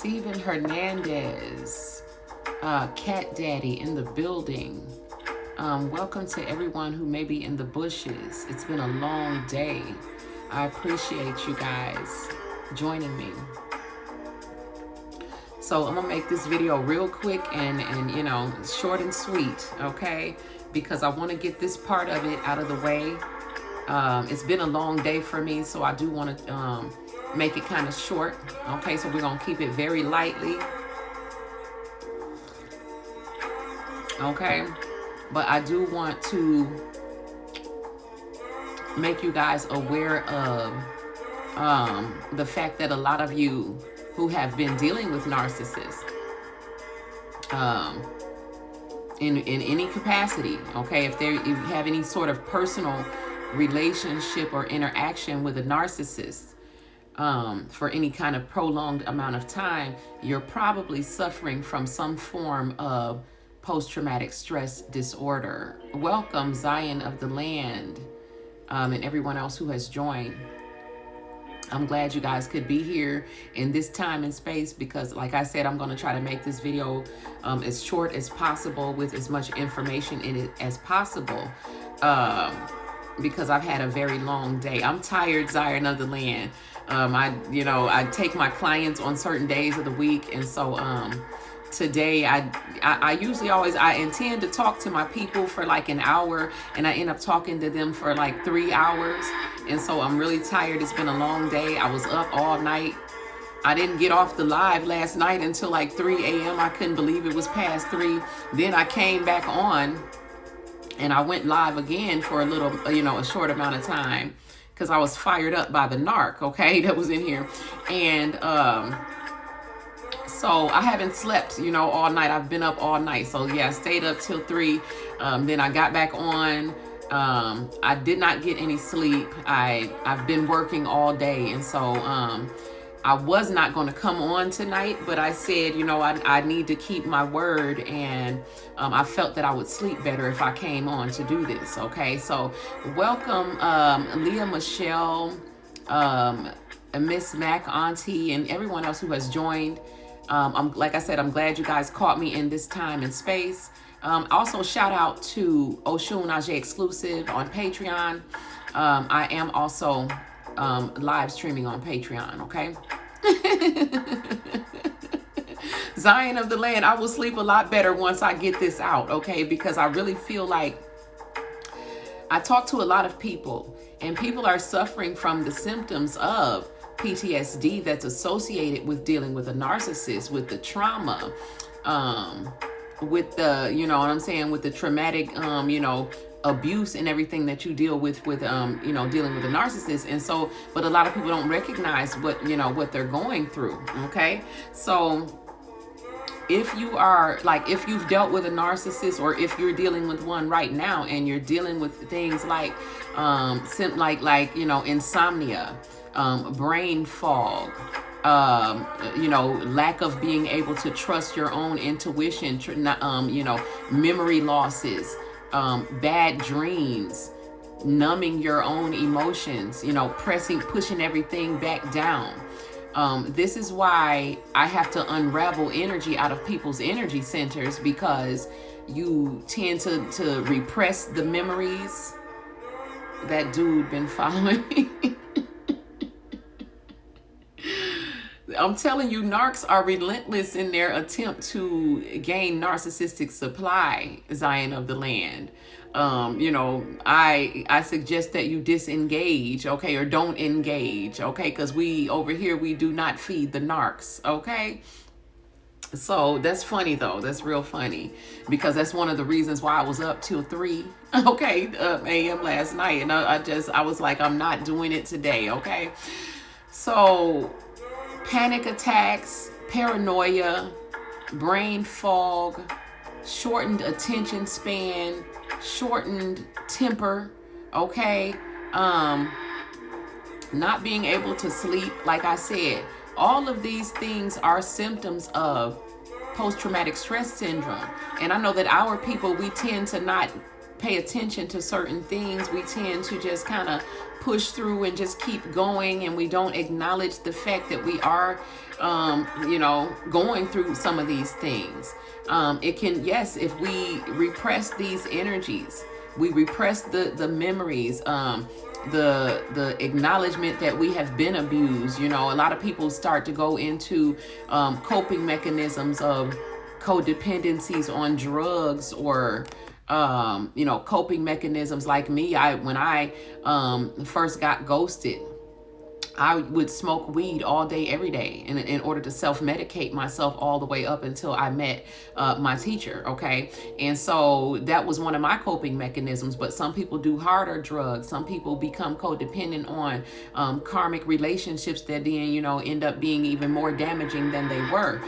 Steven Hernandez, Cat Daddy in the building. Welcome to everyone who may be in the bushes. It's been a long day. I appreciate you guys joining me. So I'm gonna make this video real quick and you know, short and sweet, okay? Because I want to get this part of it out of the way. It's been a long day for me, so I do want to make it kind of short, okay? So we're gonna keep it very lightly, okay? But I do want to make you guys aware of the fact that a lot of you who have been dealing with narcissists in any capacity, okay, if you have any sort of personal relationship or interaction with a narcissist for any kind of prolonged amount of time, you're probably suffering from some form of post-traumatic stress disorder. Welcome, Zion of the Land, and everyone else who has joined. I'm glad you guys could be here in this time and space because, like I said, I'm going to try to make this video as short as possible with as much information in it as possible because I've had a very long day. I'm tired, Zion of the Land. I take my clients on certain days of the week, and so today I usually always intend to talk to my people for like an hour, and I end up talking to them for like 3 hours. And so I'm really tired. It's been a long day. I was up all night. I didn't get off the live last night until like 3 a.m. I couldn't believe it was past 3. Then I came back on and I went live again for a little, a short amount of time because I was fired up by the narc, okay, that was in here. And so I haven't slept, all night. I've been up all night. So yeah, I stayed up till 3. Then I got back on. I did not get any sleep. I've been working all day. And so I was not going to come on tonight, but I said, I need to keep my word. And I felt that I would sleep better if I came on to do this. Okay. So welcome, Leah Michelle, Miss Mac, Auntie, and everyone else who has joined. Like I said, I'm glad you guys caught me in this time and space. Also, shout out to Oshun exclusive on Patreon. I am also live streaming on Patreon, okay? Zion of the Land, I will sleep a lot better once I get this out, okay? Because I really feel like I talk to a lot of people, and people are suffering from the symptoms of PTSD that's associated with dealing with a narcissist, with the trauma, with the, with the traumatic, abuse and everything that you deal with, dealing with a narcissist. And so, but a lot of people don't recognize what they're going through. Okay. So if you are if you've dealt with a narcissist, or if you're dealing with one right now and you're dealing with things like, insomnia, brain fog, lack of being able to trust your own intuition, memory losses, bad dreams, numbing your own emotions, pushing everything back down. This is why I have to unravel energy out of people's energy centers, because you tend to repress the memories. That dude been following me. I'm telling you, narcs are relentless in their attempt to gain narcissistic supply, Zion of the Land. I suggest that you disengage, okay, or don't engage, okay, because over here, we do not feed the narcs, okay? So that's funny though. That's real funny, because that's one of the reasons why I was up till 3, okay, a.m. last night. And I was like, I'm not doing it today, okay? So panic attacks, paranoia, brain fog, shortened attention span, shortened temper, okay? Not being able to sleep, like I said, all of these things are symptoms of post-traumatic stress syndrome. And I know that our people, we tend to not pay attention to certain things, we tend to just kind of push through and just keep going, and we don't acknowledge the fact that we are going through some of these things. It can, yes, if we repress these energies, we repress the memories, the acknowledgement that we have been abused. A lot of people start to go into coping mechanisms of codependencies on drugs, or coping mechanisms. Like me, when I first got ghosted, I would smoke weed all day, every day, in order to self-medicate myself all the way up until I met my teacher, okay? And so that was one of my coping mechanisms. But some people do harder drugs. Some people become codependent on karmic relationships that then, end up being even more damaging than they were.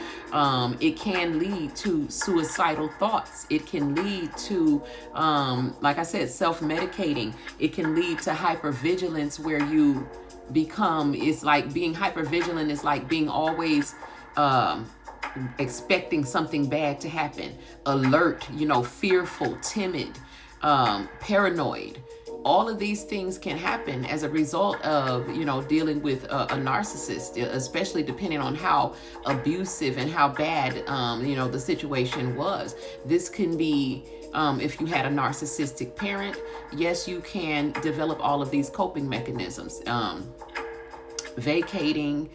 It can lead to suicidal thoughts. It can lead to, like I said, self-medicating. It can lead to hypervigilance, where you become, it's like being hypervigilant is like being always expecting something bad to happen, alert, fearful, timid, paranoid. All of these things can happen as a result of, dealing with a narcissist, especially depending on how abusive and how bad, the situation was. This can be, if you had a narcissistic parent, yes, you can develop all of these coping mechanisms. Vacating,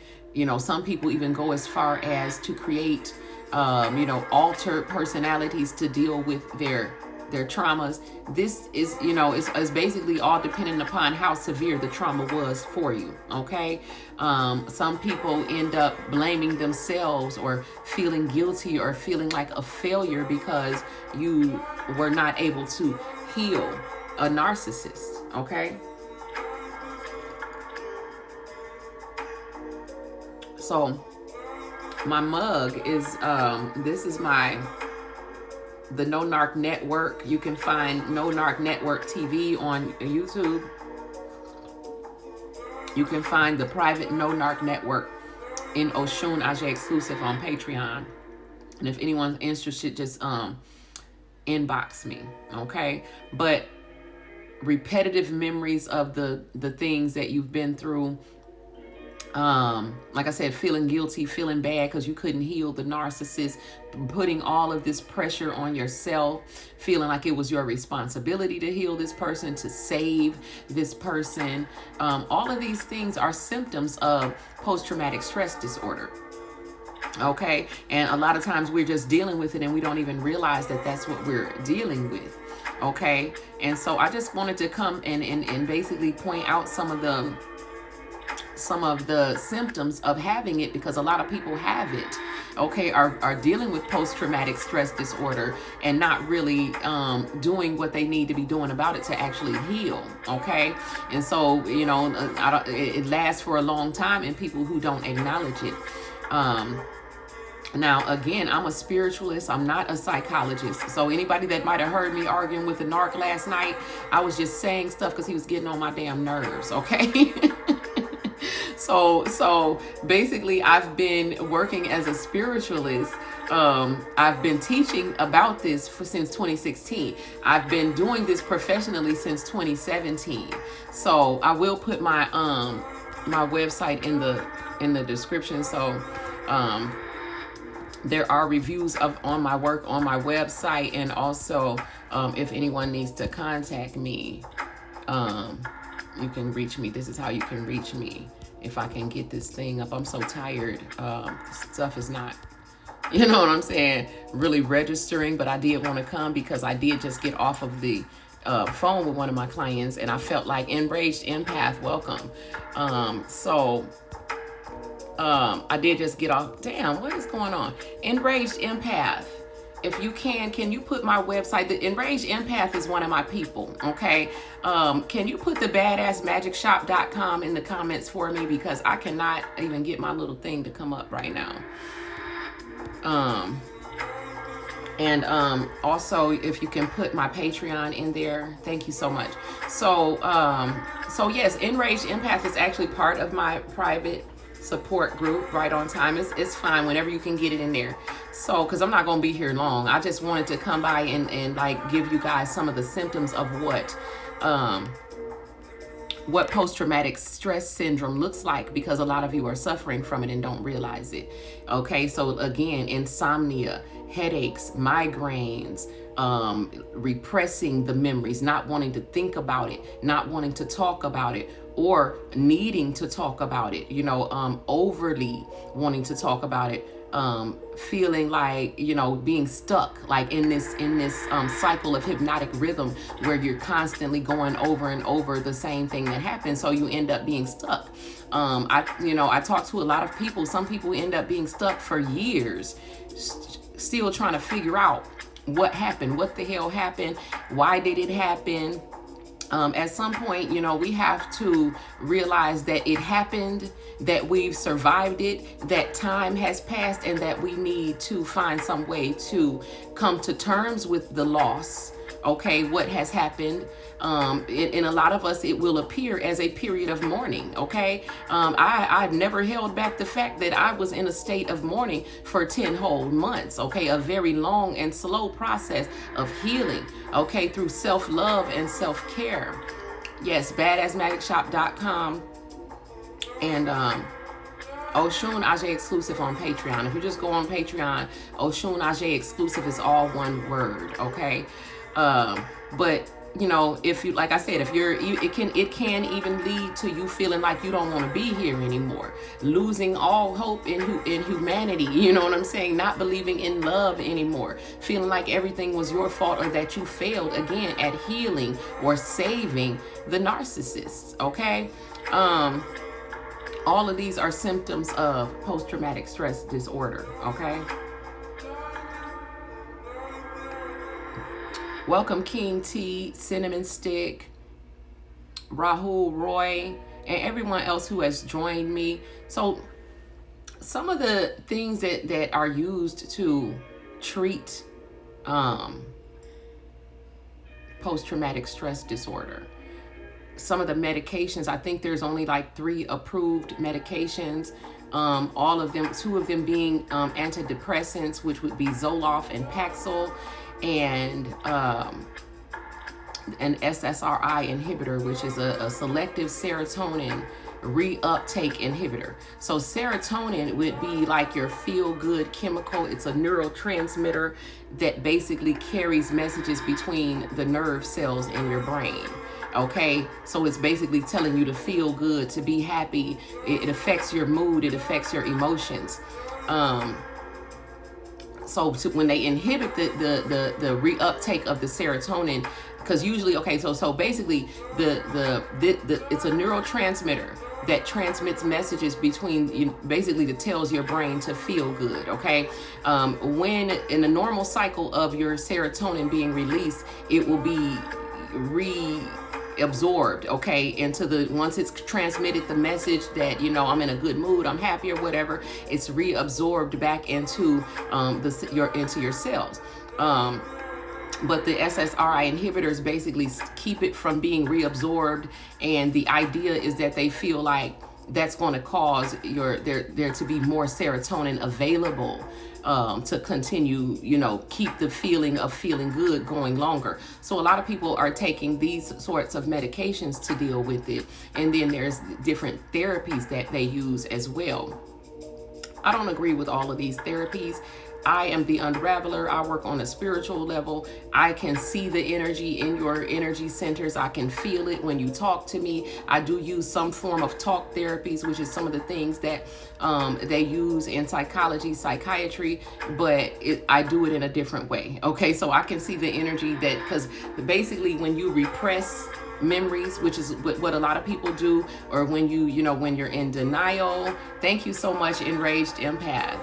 some people even go as far as to create, altered personalities to deal with their traumas. This is, is basically all dependent upon how severe the trauma was for you, okay? Some people end up blaming themselves, or feeling guilty, or feeling like a failure because you were not able to heal a narcissist, okay? So my mug is, this is the No Narc Network. You can find No Narc Network TV on YouTube. You can find the private No Narc Network in Oshun exclusive on Patreon. And if anyone's interested, just inbox me, okay? But repetitive memories of the things that you've been through, like I said, feeling guilty, feeling bad because you couldn't heal the narcissist, putting all of this pressure on yourself, feeling like it was your responsibility to heal this person, to save this person. All of these things are symptoms of post-traumatic stress disorder. Okay. And a lot of times we're just dealing with it and we don't even realize that that's what we're dealing with. Okay. And so I just wanted to come and basically point out some of the symptoms of having it, because a lot of people have it, okay, are dealing with post-traumatic stress disorder and not really doing what they need to be doing about it to actually heal, okay? And so, it lasts for a long time in people who don't acknowledge it. Now, again, I'm a spiritualist. I'm not a psychologist. So anybody that might have heard me arguing with the narc last night, I was just saying stuff because he was getting on my damn nerves, okay? So basically, I've been working as a spiritualist. I've been teaching about this since 2016. I've been doing this professionally since 2017. So I will put my my website in the description. So there are reviews on my work on my website, and also if anyone needs to contact me, you can reach me. This is how you can reach me. If I can get this thing up, I'm so tired. Stuff is not, you know what I'm saying, really registering, but I did want to come because I did just get off of the phone with one of my clients, and I felt like Enraged Empath, welcome. I did just get off. Damn, what is going on? Enraged Empath. If you can you put my website? The Enraged Empath is one of my people, okay? Can you put the badassmagicshop.com in the comments for me, because I cannot even get my little thing to come up right now. Also, if you can put my Patreon in there, thank you so much. So yes, Enraged Empath is actually part of my private support group right on time. It's fine whenever you can get it in there. So, because I'm not going to be here long, I just wanted to come by and like give you guys some of the symptoms of what post-traumatic stress syndrome looks like, because a lot of you are suffering from it and don't realize it. Okay, so again, insomnia, headaches, migraines, repressing the memories, not wanting to think about it, not wanting to talk about it, or needing to talk about it, overly wanting to talk about it, feeling like, being stuck, like in this cycle of hypnotic rhythm where you're constantly going over and over the same thing that happened, so you end up being stuck. I talk to a lot of people. Some people end up being stuck for years, still trying to figure out what happened, what the hell happened, why did it happen. At some point, we have to realize that it happened, that we've survived it, that time has passed, and that we need to find some way to come to terms with the loss. Okay, what has happened. In a lot of us, it will appear as a period of mourning. Okay, I've never held back the fact that I was in a state of mourning for 10 whole months. Okay, a very long and slow process of healing. Okay, through self-love and self-care. Yes, badassmagicshop.com and Oshun Ajay exclusive on Patreon. If you just go on Patreon, Oshun Ajay exclusive is all one word. Okay. But if you, like I said, if you're, it can even lead to you feeling like you don't want to be here anymore, losing all hope in humanity. You know what I'm saying? Not believing in love anymore, feeling like everything was your fault, or that you failed again at healing or saving the narcissist. Okay. All of these are symptoms of post-traumatic stress disorder. Okay. Welcome, King T, Cinnamon Stick, Rahul, Roy, and everyone else who has joined me. So some of the things that are used to treat post-traumatic stress disorder. Some of the medications, I think there's only like 3 approved medications. All of them, 2 of them being antidepressants, which would be Zoloft and Paxil, and an SSRI inhibitor, which is a selective serotonin reuptake inhibitor. So serotonin would be like your feel-good chemical. It's a neurotransmitter that basically carries messages between the nerve cells in your brain. Okay, so it's basically telling you to feel good, to be happy. It affects your mood, it affects your emotions. So when they inhibit the reuptake of the serotonin, because usually, okay, so basically it's a neurotransmitter that transmits messages between, basically that tells your brain to feel good. Okay, when in the normal cycle of your serotonin being released, it will be absorbed, okay, into once it's transmitted the message that I'm in a good mood, I'm happy or whatever, it's reabsorbed back into your cells. But the SSRI inhibitors basically keep it from being reabsorbed, and the idea is that they feel like that's going to cause there to be more serotonin available to continue, keep the feeling of feeling good going longer. So a lot of people are taking these sorts of medications to deal with it. And then there's different therapies that they use as well. I don't agree with all of these therapies. I am the unraveler. I work on a spiritual level. I can see the energy in your energy centers. I can feel it when you talk to me. I do use some form of talk therapies, which is some of the things that they use in psychology, psychiatry, but I do it in a different way. Okay, so I can see the energy because basically when you repress memories, which is what a lot of people do, or when when you're in denial. Thank you so much, Enraged Empath.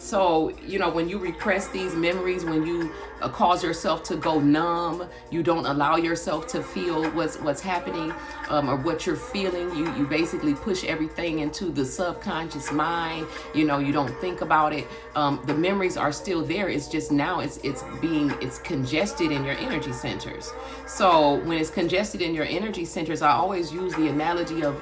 So, when you repress these memories, when you cause yourself to go numb, you don't allow yourself to feel what's happening or what you're feeling. You basically push everything into the subconscious mind. You don't think about it. The memories are still there. It's just now it's congested in your energy centers. So when it's congested in your energy centers, I always use the analogy of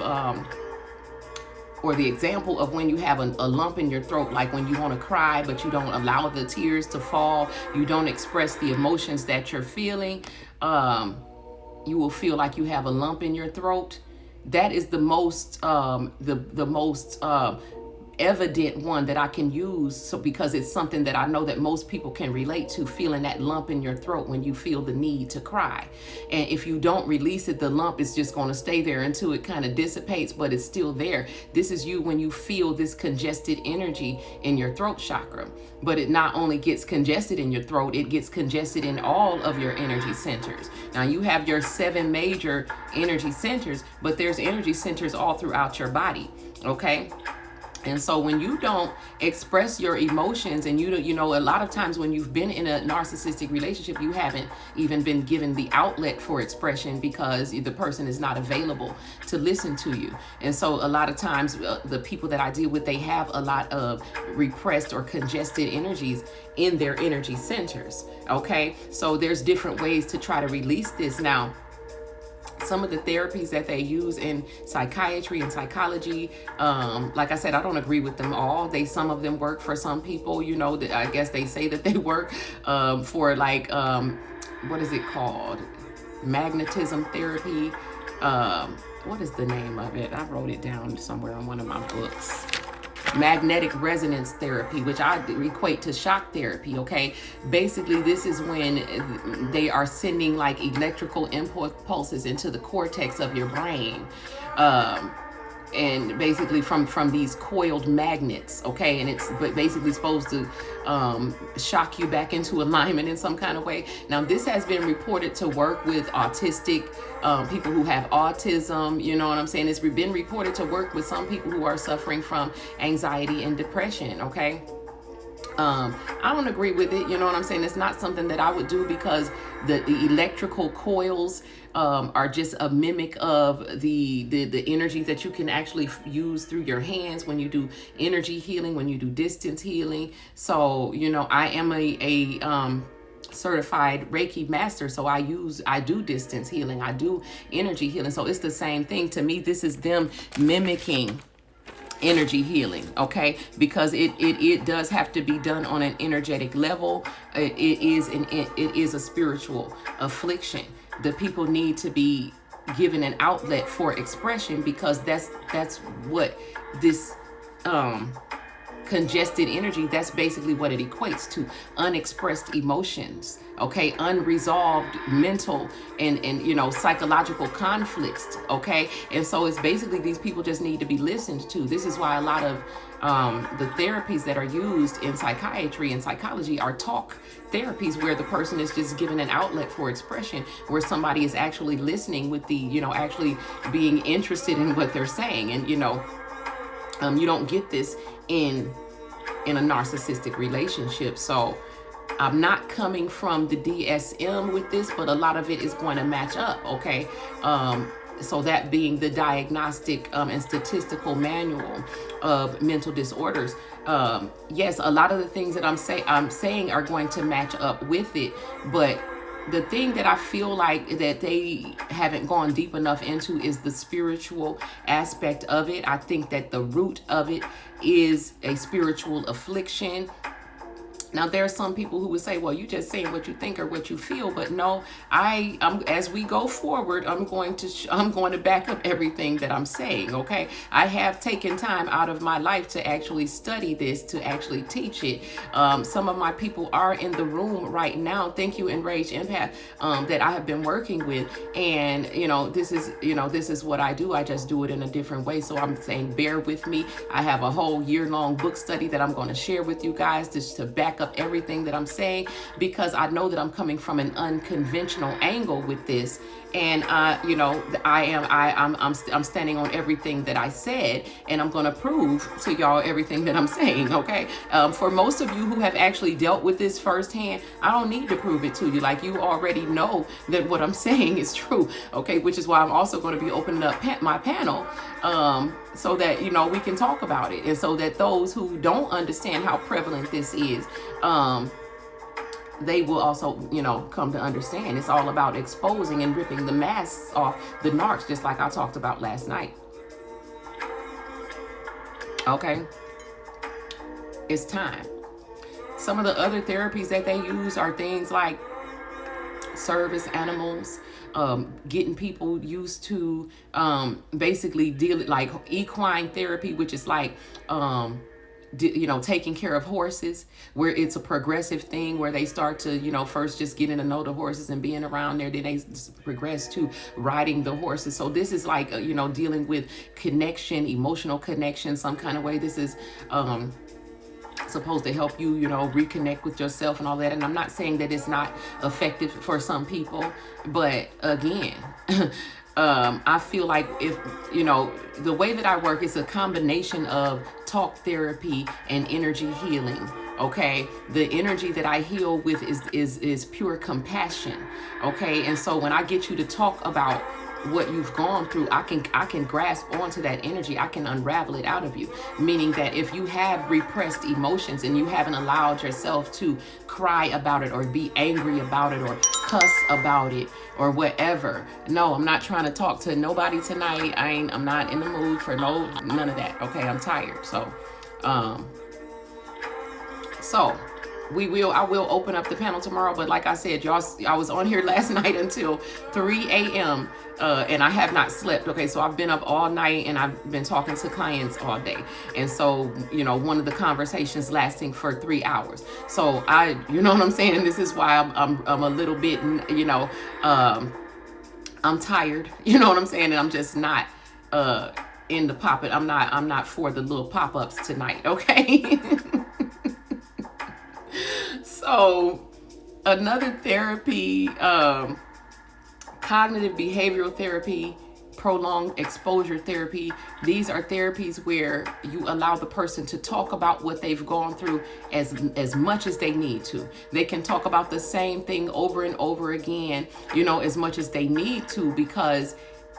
or the example of when you have a lump in your throat, like when you want to cry, but you don't allow the tears to fall, you don't express the emotions that you're feeling, you will feel like you have a lump in your throat. That is the most the most evident one that I can use, so because it's something that I know that most people can relate to, feeling that lump in your throat when you feel the need to cry. And if you don't release it, the lump is just going to stay there until it kind of dissipates, but it's still there. This is you when you feel this congested energy in your throat chakra. But it not only gets congested in your throat, it gets congested in all of your energy centers. Now you have your 7 major energy centers, but there's energy centers all throughout your body, okay? And so when you don't express your emotions, and you know, a lot of times when you've been in a narcissistic relationship, you haven't even been given the outlet for expression because the person is not available to listen to you. And so a lot of times the people that I deal with, they have a lot of repressed or congested energies in their energy centers. Okay, so there's different ways to try to release this. Now, some of the therapies that they use in psychiatry and psychology, like I said, I don't agree with them all. Some of them work for some people, you know, that I guess they say that they work for, like, what is it called? Magnetism therapy. What is the name of it? I wrote it down somewhere in one of my books. Magnetic resonance therapy, which I equate to shock therapy. Okay, basically this is when they are sending like electrical impulses into the cortex of your brain, and basically from these coiled magnets. Okay, and it's basically supposed to shock you back into alignment in some kind of way. Now this has been reported to work with autistic people who have autism, you know what I'm saying? It's been reported to work with some people who are suffering from anxiety and depression. Okay, I don't agree with it, you know what I'm saying? It's not something that I would do, because the electrical coils are just a mimic of the energy that you can actually use through your hands when you do energy healing, when you do distance healing. So, you know, I am a certified Reiki master, so I do distance healing, I do energy healing. So it's the same thing to me. This is them mimicking energy healing, okay? Because it does have to be done on an energetic level. It is a spiritual affliction. The people need to be given an outlet for expression, because that's what this congested energy, that's basically what it equates to: unexpressed emotions, okay, unresolved mental and you know, psychological conflicts, okay? And so it's basically, these people just need to be listened to. This is why a lot of the therapies that are used in psychiatry and psychology are talk therapies, where the person is just given an outlet for expression, where somebody is actually listening with the, you know, actually being interested in what they're saying. And you know, you don't get this in a narcissistic relationship. So I'm not coming from the DSM with this, but a lot of it is going to match up, okay? So that being the Diagnostic and Statistical Manual of Mental Disorders. Yes, a lot of the things that I'm saying are going to match up with it, but the thing that I feel like that they haven't gone deep enough into is the spiritual aspect of it. I think that the root of it is a spiritual affliction. Now, there are some people who would say, well, you just saying what you think or what you feel. But no, I'm as we go forward, I'm going to back up everything that I'm saying, okay? I have taken time out of my life to actually study this, to actually teach it. Some of my people are in the room right now. Thank you, Enraged Empath, that I have been working with. And, this is what I do. I just do it in a different way. So I'm saying, bear with me. I have a whole year-long book study that I'm going to share with you guys just to back up everything that I'm saying, because I know that I'm coming from an unconventional angle with this. And I'm standing on everything that I said, and I'm going to prove to y'all everything that I'm saying, okay? For most of you who have actually dealt with this firsthand, I don't need to prove it to you. Like, you already know that what I'm saying is true, okay? Which is why I'm also going to be opening up my panel, so that, we can talk about it. And so that those who don't understand how prevalent this is, they will also, come to understand. It's all about exposing and ripping the masks off the narcs, just like I talked about last night. Okay, it's time. Some of the other therapies that they use are things like service animals, getting people used to basically deal like equine therapy, which is like taking care of horses, where it's a progressive thing where they start to first just getting to know the horses and being around there, then they progress to riding the horses. So this is like dealing with connection, emotional connection, some kind of way. This is supposed to help you reconnect with yourself and all that. And I'm not saying that it's not effective for some people, but again, I feel like if the way that I work is a combination of talk therapy and energy healing. Okay, the energy that I heal with is pure compassion. Okay, and so when I get you to talk about what you've gone through, I can grasp onto that energy. I can unravel it out of you. Meaning that if you have repressed emotions and you haven't allowed yourself to cry about it or be angry about it or cuss about it or whatever. No, I'm not trying to talk to nobody tonight. I'm not in the mood for none of that. Okay, I'm tired. So I will open up the panel tomorrow, but like I said, y'all, I was on here last night until 3 a.m. And I have not slept. Okay, so I've been up all night and I've been talking to clients all day. And so, one of the conversations lasting for 3 hours. So you know what I'm saying? This is why I'm a little bit, I'm tired. You know what I'm saying? And I'm just not in the pop-it. I'm not for the little pop-ups tonight. Okay. So another therapy, cognitive behavioral therapy, prolonged exposure therapy. These are therapies where you allow the person to talk about what they've gone through as much as they need to. They can talk about the same thing over and over again, as much as they need to, because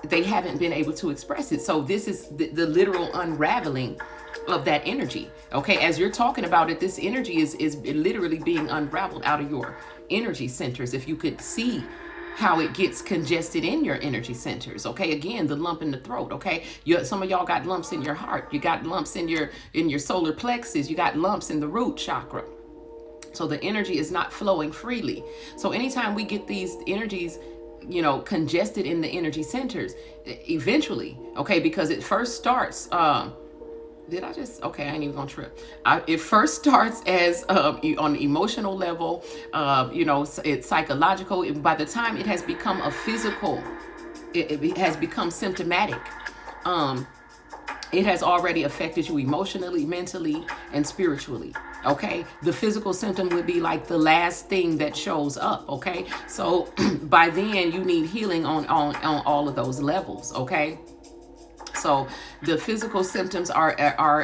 they haven't been able to express it. So this is the literal unraveling of that energy. Okay, as you're talking about it, this energy is literally being unraveled out of your energy centers. If you could see how it gets congested in your energy centers. Okay, again, the lump in the throat. Okay, some of y'all got lumps in your heart. You got lumps in your solar plexus. You got lumps in the root chakra. So the energy is not flowing freely. So anytime we get these energies congested in the energy centers, eventually, okay, because it first starts I ain't even gonna trip. It first starts as on the emotional level, it's psychological. By the time it has become a physical, it has become symptomatic. It has already affected you emotionally, mentally, and spiritually. Okay, the physical symptom would be like the last thing that shows up. Okay, so by then you need healing on all of those levels. Okay. So the physical symptoms are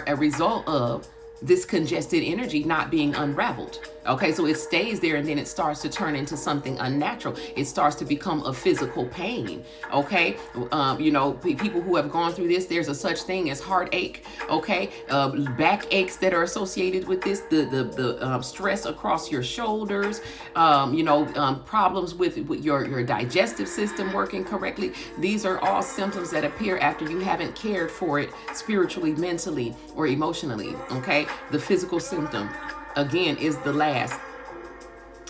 a result of this congested energy not being unraveled. Okay, so it stays there and then it starts to turn into something unnatural. It starts to become a physical pain. Okay, people who have gone through this, there's a such thing as heartache. Okay, back aches that are associated with this, the stress across your shoulders, problems with your digestive system working correctly. These are all symptoms that appear after you haven't cared for it spiritually, mentally, or emotionally. Okay, the physical symptom, again, is the last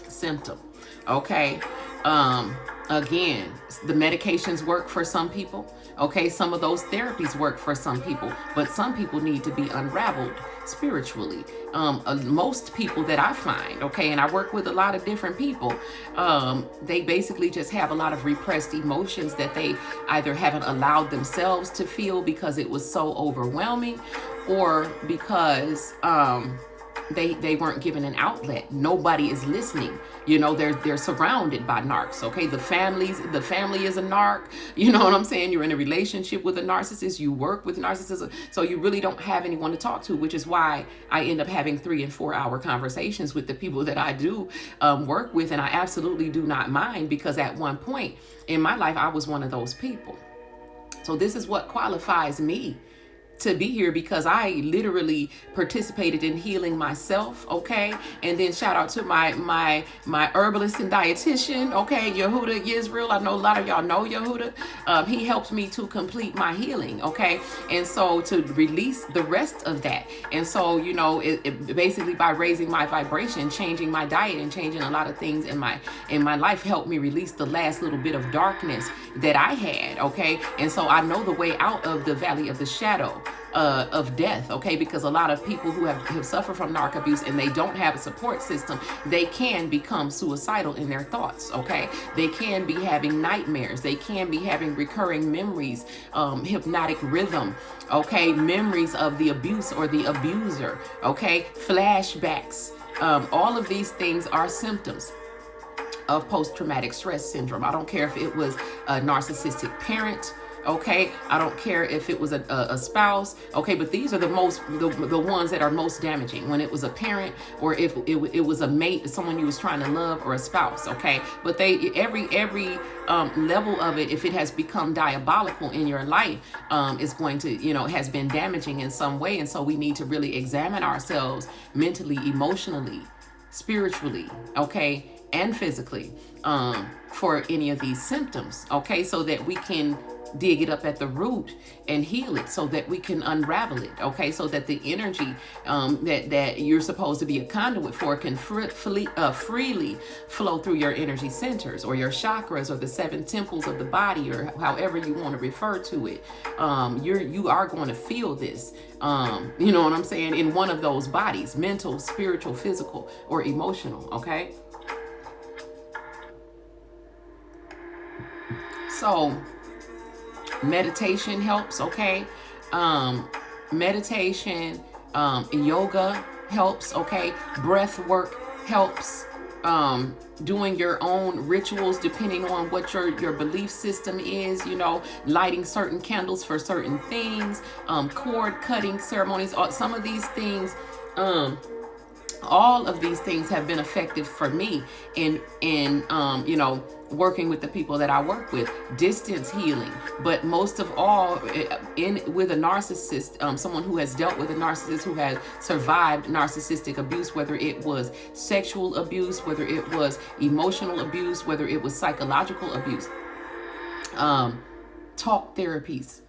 symptom. Okay. Again, the medications work for some people. Okay. Some of those therapies work for some people, but some people need to be unraveled spiritually. Most people that I find, okay, and I work with a lot of different people, they basically just have a lot of repressed emotions that they either haven't allowed themselves to feel because it was so overwhelming, or because they weren't given an outlet. Nobody is listening. They're surrounded by narcs. Okay, the family is a narc. You know what I'm saying? You're in a relationship with a narcissist. You work with narcissism, so you really don't have anyone to talk to, which is why I end up having 3 and 4 hour conversations with the people that I do work with, and I absolutely do not mind, because at one point in my life I was one of those people. So this is what qualifies me to be here because I literally participated in healing myself, okay? And then shout out to my herbalist and dietitian, okay, Yehuda Yisrael. I know a lot of y'all know Yehuda. He helped me to complete my healing, okay? And so to release the rest of that. And so, you know, it basically by raising my vibration, changing my diet and changing a lot of things in my life helped me release the last little bit of darkness that I had, okay? And so I know the way out of the valley of the shadow of death, okay? Because a lot of people who have suffered from narc abuse and they don't have a support system, they can become suicidal in their thoughts, okay? They can be having nightmares. They can be having recurring memories, hypnotic rhythm, okay? Memories of the abuse or the abuser, okay? Flashbacks. All of these things are symptoms of post-traumatic stress syndrome. I don't care if it was a narcissistic parent, okay? I don't care if it was a spouse, okay? But these are the ones that are most damaging, when it was a parent or if it was a mate, someone you was trying to love, or a spouse, okay? But every level of it, if it has become diabolical in your life, is going to, you know, has been damaging in some way. And so we need to really examine ourselves mentally, emotionally, spiritually, okay, and physically, for any of these symptoms, okay, so that we can dig it up at the root and heal it, so that we can unravel it, okay, so that the energy that you're supposed to be a conduit for can freely flow through your energy centers or your chakras or the 7 temples of the body, or however you want to refer to it. You are going to feel this, you know what I'm saying, in one of those bodies: mental, spiritual, physical, or emotional, okay? So meditation helps, okay? Meditation, yoga helps, okay? Breath work helps. Doing your own rituals depending on what your belief system is, you know, lighting certain candles for certain things, cord cutting ceremonies, some of these things, all of these things have been effective for me in you know, working with the people that I work with, distance healing. But most of all, with a narcissist, someone who has dealt with a narcissist, who has survived narcissistic abuse, whether it was sexual abuse, whether it was emotional abuse, whether it was psychological abuse, talk therapies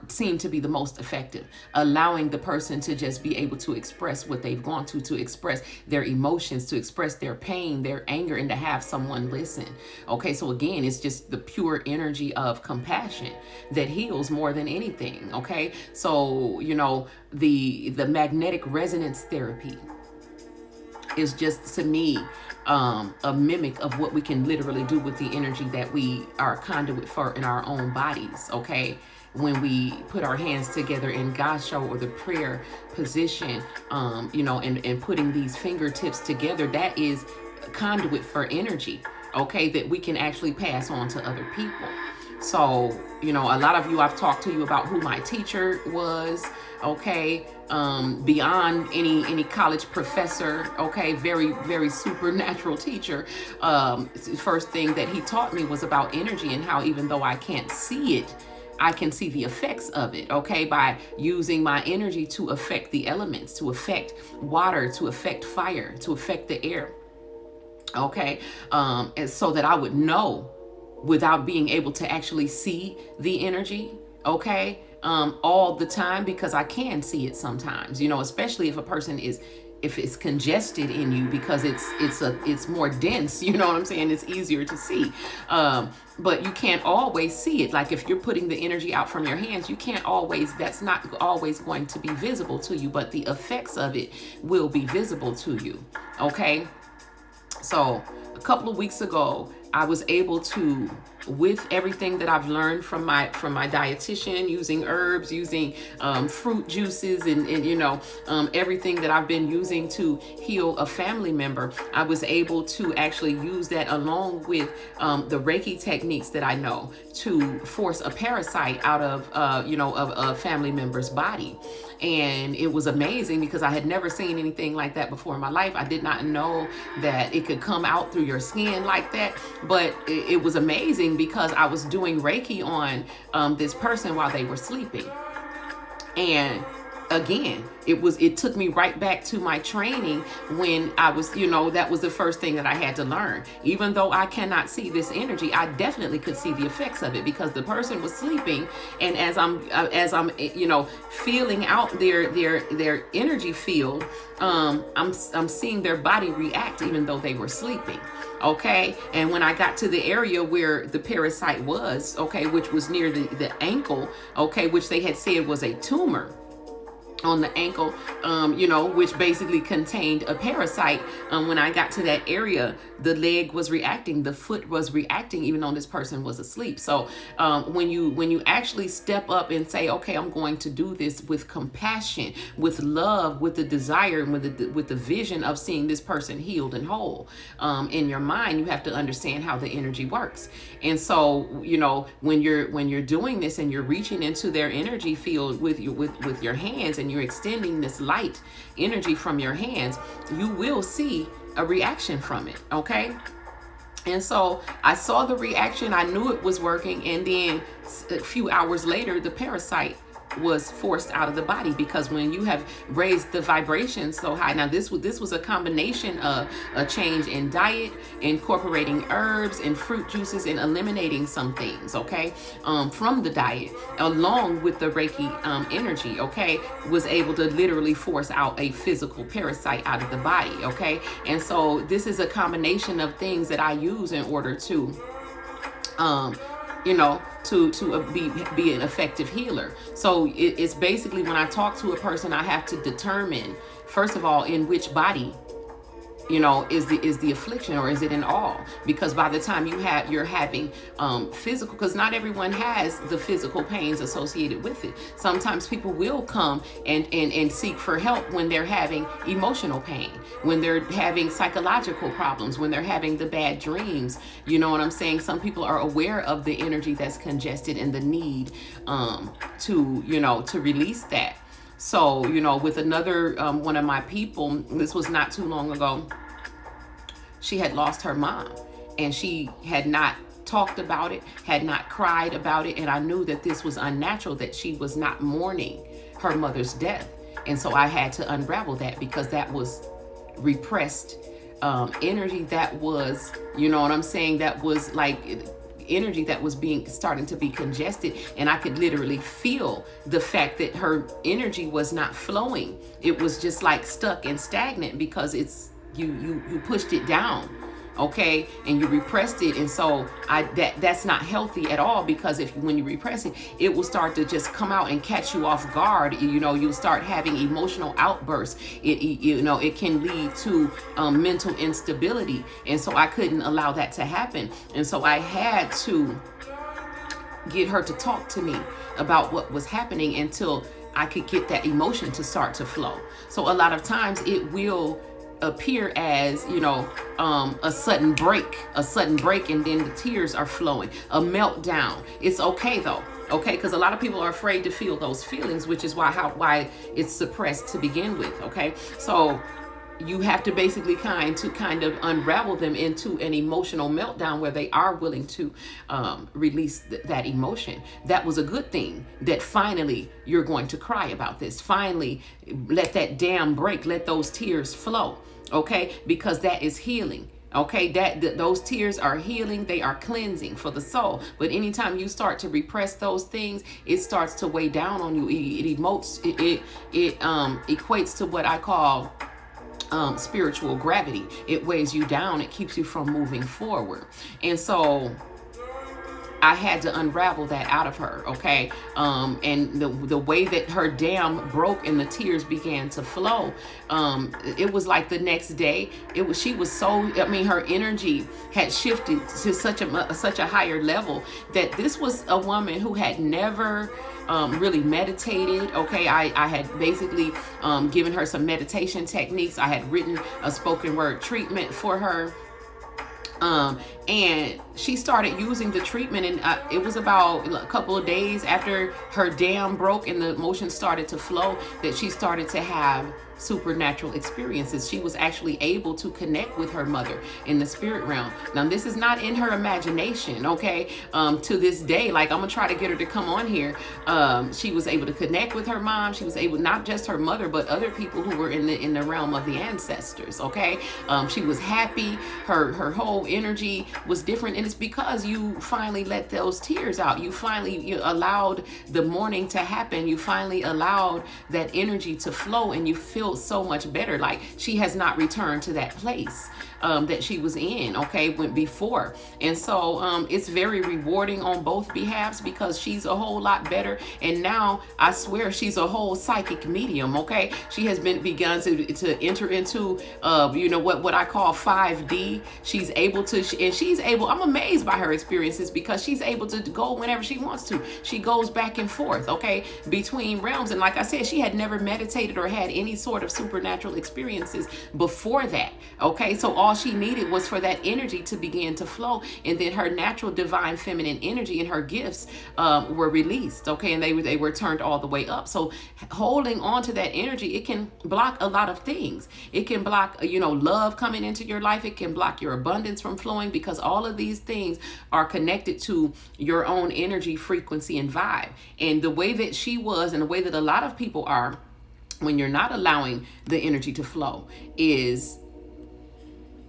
seem to be the most effective, allowing the person to just be able to express what they've gone to express their emotions, to express their pain, their anger, and to have someone listen. Okay, so again, it's just the pure energy of compassion that heals more than anything. Okay, so you know, the magnetic resonance therapy is just, to me, a mimic of what we can literally do with the energy that we are a conduit for in our own bodies, okay? When we put our hands together in Gasho or the prayer position, you know, and putting these fingertips together, that is a conduit for energy, okay, that we can actually pass on to other people. So, you know, a lot of you, I've talked to you about who my teacher was, okay, beyond any college professor, okay, very, very supernatural teacher. First thing that he taught me was about energy, and how even though I can't see it, I can see the effects of it, okay, by using my energy to affect the elements, to affect water, to affect fire, to affect the air, okay, and so that I would know without being able to actually see the energy, okay, all the time, because I can see it sometimes, you know, especially if a person is, if it's congested in you, because it's more dense, you know what I'm saying? It's easier to see. But you can't always see it. Like if you're putting the energy out from your hands, you can't always, that's not always going to be visible to you, but the effects of it will be visible to you. Okay. So a couple of weeks ago, I was able to, with everything that I've learned from my dietitian, using herbs, using fruit juices, and you know, everything that I've been using to heal a family member, I was able to actually use that along with the Reiki techniques that I know to force a parasite out of you know, of a family member's body. And it was amazing because I had never seen anything like that before in my life. I did not know that it could come out through your skin like that, but it was amazing because I was doing Reiki on this person while they were sleeping. And again, it took me right back to my training when I was, that was the first thing that I had to learn. Even though I cannot see this energy, I definitely could see the effects of it, because the person was sleeping, and as I'm feeling out their energy field, I'm seeing their body react even though they were sleeping. Okay. And when I got to the area where the parasite was, okay, which was near the ankle, okay, which they had said was a tumor on the ankle, which basically contained a parasite. When I got to that area, the leg was reacting, the foot was reacting, even though this person was asleep. So when you actually step up and say, okay, I'm going to do this with compassion, with love, with the desire, and with the vision of seeing this person healed and whole, in your mind, you have to understand how the energy works. And so, when you're doing this and you're reaching into their energy field with your hands, and you're extending this light energy from your hands, you will see a reaction from it. Okay. And so I saw the reaction, I knew it was working, and then a few hours later, the parasite was forced out of the body, because when you have raised the vibration so high, now this was a combination of a change in diet, incorporating herbs and fruit juices, and eliminating some things, okay, from the diet, along with the Reiki energy, okay, was able to literally force out a physical parasite out of the body, okay. And so this is a combination of things that I use in order to be an effective healer. So it's basically, when I talk to a person, I have to determine, first of all, in which body is the affliction, or is it in all? Because by the time you're having physical, because not everyone has the physical pains associated with it. Sometimes people will come and seek for help when they're having emotional pain, when they're having psychological problems, when they're having the bad dreams. You know what I'm saying? Some people are aware of the energy that's congested and the need to release that. So, with another one of my people, this was not too long ago, she had lost her mom, and she had not talked about it, had not cried about it. And I knew that this was unnatural, that she was not mourning her mother's death. And so I had to unravel that, because that was repressed energy. That was, that was like energy that was starting to be congested, and I could literally feel the fact that her energy was not flowing. It was just like stuck and stagnant, because it's you pushed it down, okay, and you repressed it. And so that's not healthy at all, because when you repress it, it will start to just come out and catch you off guard. You'll start having emotional outbursts. It can lead to mental instability. And so I couldn't allow that to happen. And so I had to get her to talk to me about what was happening until I could get that emotion to start to flow. So a lot of times it will appear as a sudden break, and then the tears are flowing, a meltdown. It's okay though, okay, because a lot of people are afraid to feel those feelings, which is why it's suppressed to begin with. Okay, so you have to basically kind of unravel them into an emotional meltdown where they are willing to release that emotion. That was a good thing, that finally you're going to cry about this. Finally, let that dam break, let those tears flow, okay? Because that is healing. Okay, those tears are healing, they are cleansing for the soul. But anytime you start to repress those things, it starts to weigh down on you. It equates to what I call spiritual gravity. It weighs you down. It keeps you from moving forward. And so I had to unravel that out of her, okay? And the way that her dam broke and the tears began to flow, it was like the next day, she was so, her energy had shifted to such a higher level, that this was a woman who had never really meditated. Okay, I had basically given her some meditation techniques. I had written a spoken word treatment for her. And she started using the treatment, and it was about a couple of days after her dam broke and the emotions started to flow that she started to have supernatural experiences. She was actually able to connect with her mother in the spirit realm. Now, this is not in her imagination, okay? To this day, like, I'm gonna try to get her to come on here. She was able to connect with her mom. She was able, not just her mother, but other people who were in the realm of the ancestors, okay? She was happy. Her whole energy was different, and it's because you finally let those tears out. You allowed the mourning to happen. You finally allowed that energy to flow, and you feel so much better. Like, she has not returned to that place that she was in, okay, went before. And so it's very rewarding on both behalves, because she's a whole lot better. And now I swear she's a whole psychic medium, okay? She has begun to enter into what I call 5D. She's able to, I'm amazed by her experiences, because she's able to go whenever she wants to. She goes back and forth, okay, between realms. And like I said, she had never meditated or had any sort of supernatural experiences before that, okay? So all she needed was for that energy to begin to flow, and then her natural divine feminine energy and her gifts were released, okay? And they were turned all the way up. So holding on to that energy, it can block a lot of things. It can block, love coming into your life. It can block your abundance from flowing, because all of these things are connected to your own energy, frequency, and vibe. And the way that she was, and the way that a lot of people are when you're not allowing the energy to flow, is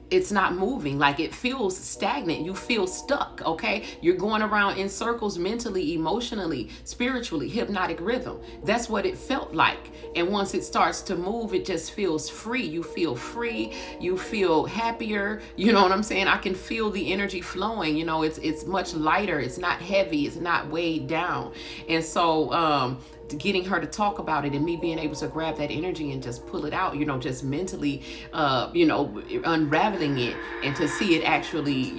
it's not moving. Like, it feels stagnant. You feel stuck, okay? You're going around in circles mentally, emotionally, spiritually, hypnotic rhythm. That's what it felt like. And once it starts to move, it just feels free. You feel free. You feel happier. You know what I'm saying? I can feel the energy flowing. It's much lighter. It's not heavy. It's not weighed down. And so, getting her to talk about it, and me being able to grab that energy and just pull it out, just mentally, unraveling it, and to see it actually,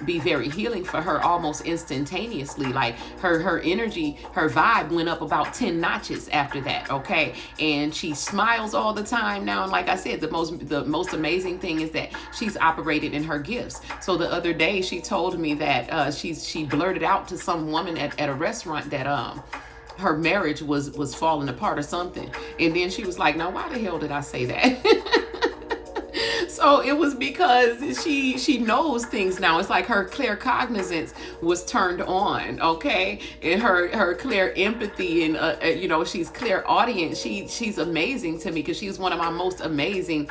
be very healing for her almost instantaneously. Like, her energy, her vibe went up about 10 notches after that, okay? And she smiles all the time now. And like I said, the most amazing thing is that she's operated in her gifts. So the other day she told me that she blurted out to some woman at a restaurant that her marriage was falling apart or something. And then she was like, now, why the hell did I say that? So it was because she knows things now. It's like her claircognizance was turned on, okay? And her clear empathy, and she's clairaudient. She's amazing to me, because she's one of my most amazing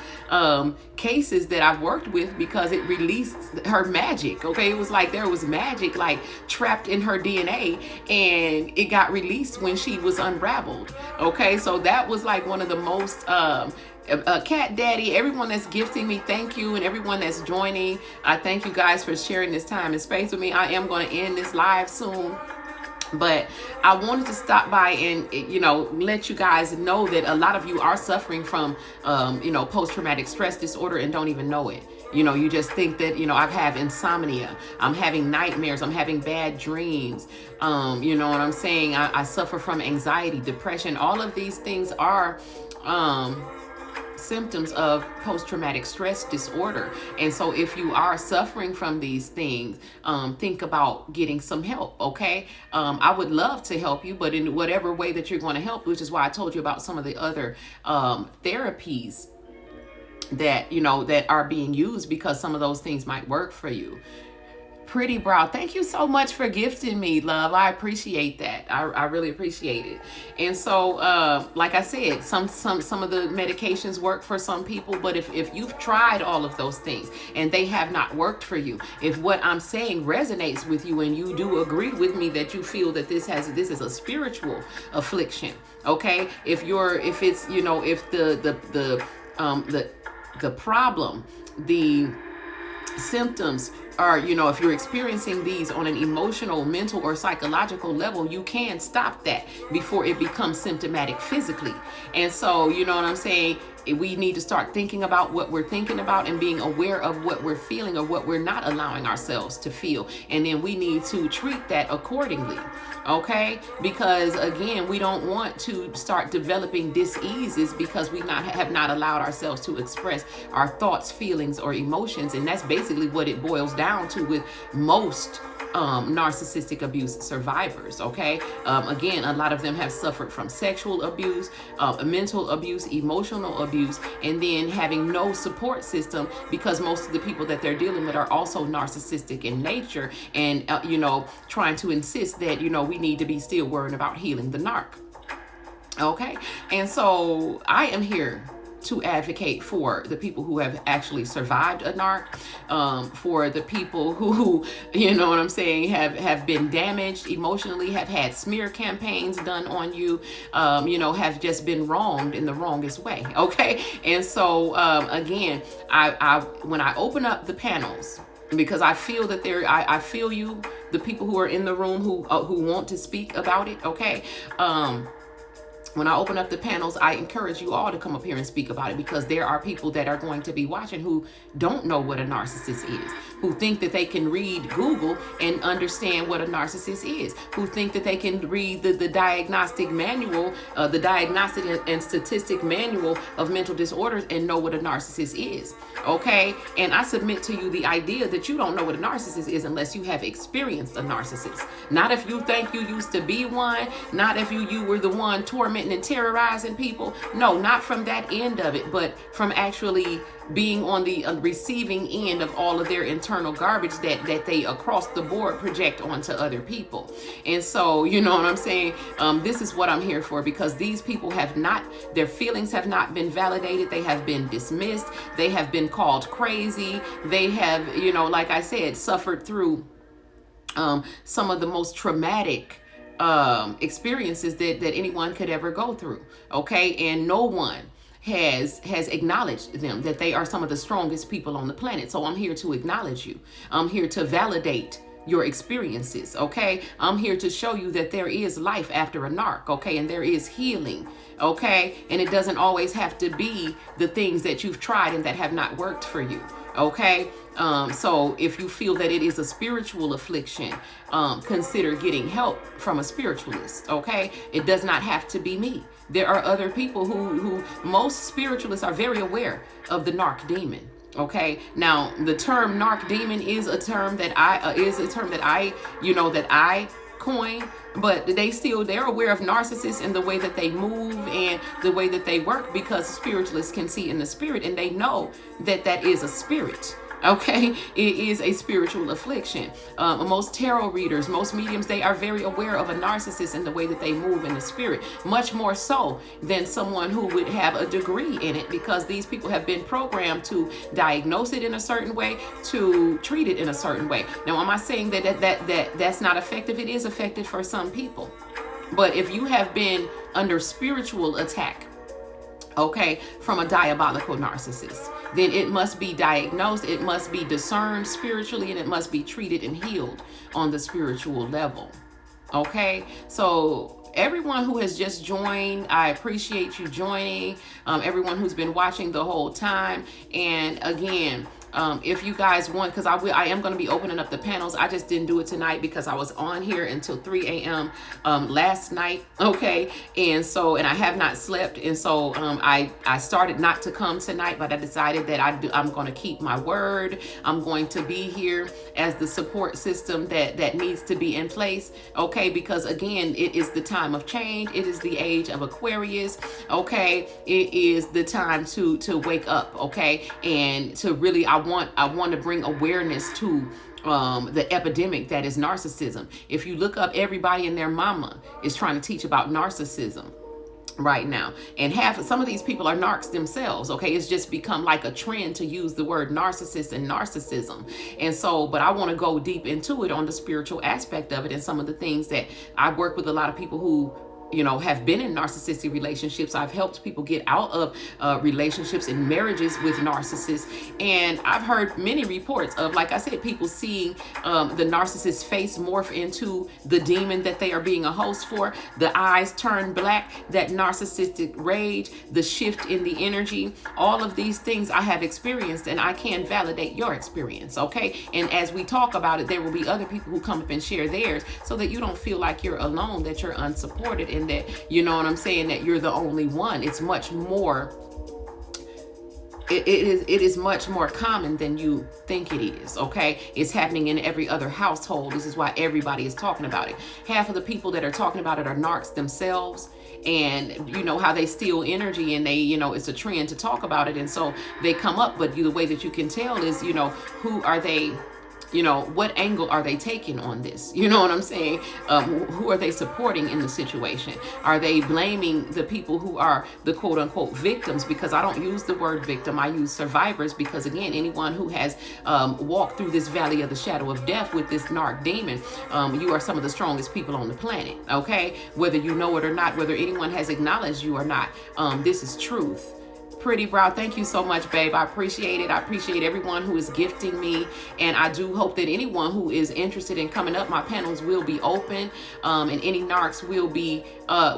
cases that I've worked with, because it released her magic, okay? It was like there was magic like trapped in her DNA, and it got released when she was unraveled, okay? So that was like one of the most Cat Daddy, everyone that's gifting me, thank you. And everyone that's joining, I thank you guys for sharing this time and space with me. I am going to end this live soon, but I wanted to stop by and, let you guys know that a lot of you are suffering from, post-traumatic stress disorder and don't even know it. You just think that, I have insomnia, I'm having nightmares, I'm having bad dreams. You know what I'm saying? I suffer from anxiety, depression. All of these things are, symptoms of post-traumatic stress disorder. And so if you are suffering from these things, think about getting some help, okay? I would love to help you, but in whatever way that you're going to help, which is why I told you about some of the other therapies that, that are being used, because some of those things might work for you. Pretty Brow, thank you so much for gifting me, love. I appreciate that. I really appreciate it. And so, like I said, some of the medications work for some people, but if you've tried all of those things and they have not worked for you, if what I'm saying resonates with you and you do agree with me that you feel that this is a spiritual affliction, okay? If it's the problem, the symptoms are, if you're experiencing these on an emotional, mental, or psychological level, you can stop that before it becomes symptomatic physically. And so, you know what I'm saying? we need to start thinking about what we're thinking about and being aware of what we're feeling or what we're not allowing ourselves to feel. And then we need to treat that accordingly. Okay, because again, we don't want to start developing diseases because we have not allowed ourselves to express our thoughts, feelings, or emotions. And that's basically what it boils down to with most narcissistic abuse survivors. Okay, again, a lot of them have suffered from sexual abuse, mental abuse, emotional abuse, and then having no support system, because most of the people that they're dealing with are also narcissistic in nature, and trying to insist that we need to be still worrying about healing the narc. Okay, and so I am here to advocate for the people who have actually survived a narc, for the people who, what I'm saying, have been damaged emotionally, have had smear campaigns done on you, have just been wronged in the wrongest way. Okay, and so again, I when I open up the panels, because I feel that I feel you, the people who are in the room who want to speak about it. Okay. When I open up the panels, I encourage you all to come up here and speak about it, because there are people that are going to be watching who don't know what a narcissist is, who think that they can read Google and understand what a narcissist is, who think that they can read the diagnostic manual, the diagnostic and statistic manual of mental disorders and know what a narcissist is. Okay. And I submit to you the idea that you don't know what a narcissist is unless you have experienced a narcissist. Not if you think you used to be one, not if you were the one tormenting and terrorizing people. No, not from that end of it, but from actually being on the receiving end of all of their internal garbage that they across the board project onto other people. And so, you know what I'm saying? This is what I'm here for, because these people their feelings have not been validated. They have been dismissed. They have been called crazy. They have, like I said, suffered through some of the most traumatic experiences that anyone could ever go through. Okay. And no one has acknowledged them, that they are some of the strongest people on the planet. So I'm here to acknowledge you. I'm here to validate your experiences. Okay. I'm here to show you that there is life after a narc. Okay. And there is healing. Okay. And it doesn't always have to be the things that you've tried and that have not worked for you. Okay. So if you feel that it is a spiritual affliction, consider getting help from a spiritualist. Okay. It does not have to be me. There are other people who most spiritualists are very aware of the narc demon. Okay. Now the term narc demon is a term that I coined, but they're aware of narcissists and the way that they move and the way that they work, because spiritualists can see in the spirit and they know that is a spirit. Okay, it is a spiritual affliction. Most tarot readers, most mediums, they are very aware of a narcissist and the way that they move in the spirit, much more so than someone who would have a degree in it, because these people have been programmed to diagnose it in a certain way, to treat it in a certain way. Now, am I saying that's not effective? It is effective for some people. But if you have been under spiritual attack, okay, from a diabolical narcissist, then it must be diagnosed, it must be discerned spiritually, and it must be treated and healed on the spiritual level. Okay, so everyone who has just joined, I appreciate you joining. Everyone who's been watching the whole time. And again, if you guys want, because I am going to be opening up the panels. I just didn't do it tonight because I was on here until 3 a.m. Last night. Okay. And I have not slept. And so I started not to come tonight, but I decided that I'm going to keep my word. I'm going to be here as the support system that needs to be in place. Okay. Because again, it is the time of change. It is the age of Aquarius. Okay. It is the time to wake up. Okay. And to really, I want to bring awareness to the epidemic that is narcissism. If you look up, everybody and their mama is trying to teach about narcissism right now, and some of these people are narcs themselves. Okay, it's just become like a trend to use the word narcissist and narcissism. And so, but I want to go deep into it on the spiritual aspect of it, and some of the things that I work with a lot of people who have been in narcissistic relationships. I've helped people get out of relationships and marriages with narcissists. And I've heard many reports of, like I said, people seeing the narcissist's face morph into the demon that they are being a host for. The eyes turn black, that narcissistic rage, the shift in the energy. All of these things I have experienced, and I can validate your experience, okay? And as we talk about it, there will be other people who come up and share theirs, so that you don't feel like you're alone, that you're unsupported, and that, you know what I'm saying, that you're the only one. It's much more, it is much more common than you think it is, okay? It's happening in every other household. This is why everybody is talking about it. Half of the people that are talking about it are narcs themselves, and you know how they steal energy, and they, it's a trend to talk about it, and so they come up. But the way that you can tell is, who are they, what angle are they taking on this? You know what I'm saying? Who are they supporting in the situation? Are they blaming the people who are the quote unquote victims? Because I don't use the word victim, I use survivors, because again, anyone who has walked through this valley of the shadow of death with this narc demon, you are some of the strongest people on the planet, okay? Whether you know it or not, whether anyone has acknowledged you or not, this is truth. Pretty Brow, thank you so much, babe. I appreciate it. I appreciate everyone who is gifting me, and I do hope that anyone who is interested in coming up, my panels will be open, and any narcs will be,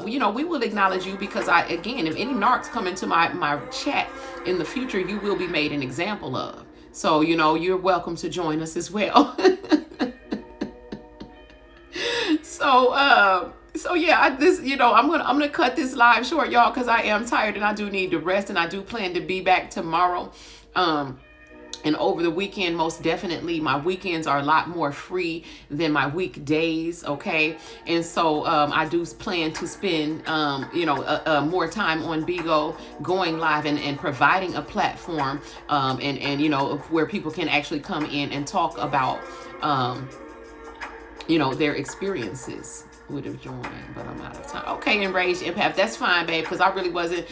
we will acknowledge you, because again, if any narcs come into my chat in the future, you will be made an example of. So, you're welcome to join us as well. So yeah, I'm gonna cut this live short, y'all, because I am tired and I do need to rest, and I do plan to be back tomorrow. And over the weekend, most definitely, my weekends are a lot more free than my weekdays, okay? And so I do plan to spend, more time on Bigo, going live and providing a platform, and where people can actually come in and talk about, their experiences. Would have joined, but I'm out of time. Okay, Enraged Empath, that's fine, babe, because I really wasn't,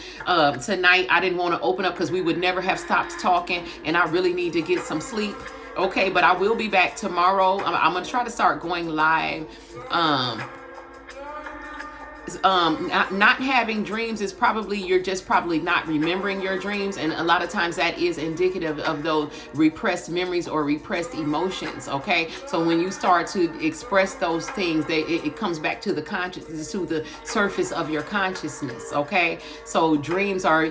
tonight, I didn't want to open up because we would never have stopped talking, and I really need to get some sleep, okay? But I will be back tomorrow. I'm going to try to start going live. Not having dreams is probably, you're just probably not remembering your dreams, and a lot of times that is indicative of those repressed memories or repressed emotions, okay? So when you start to express those things, it comes back to the consciousness, to the surface of your consciousness, okay? So dreams are,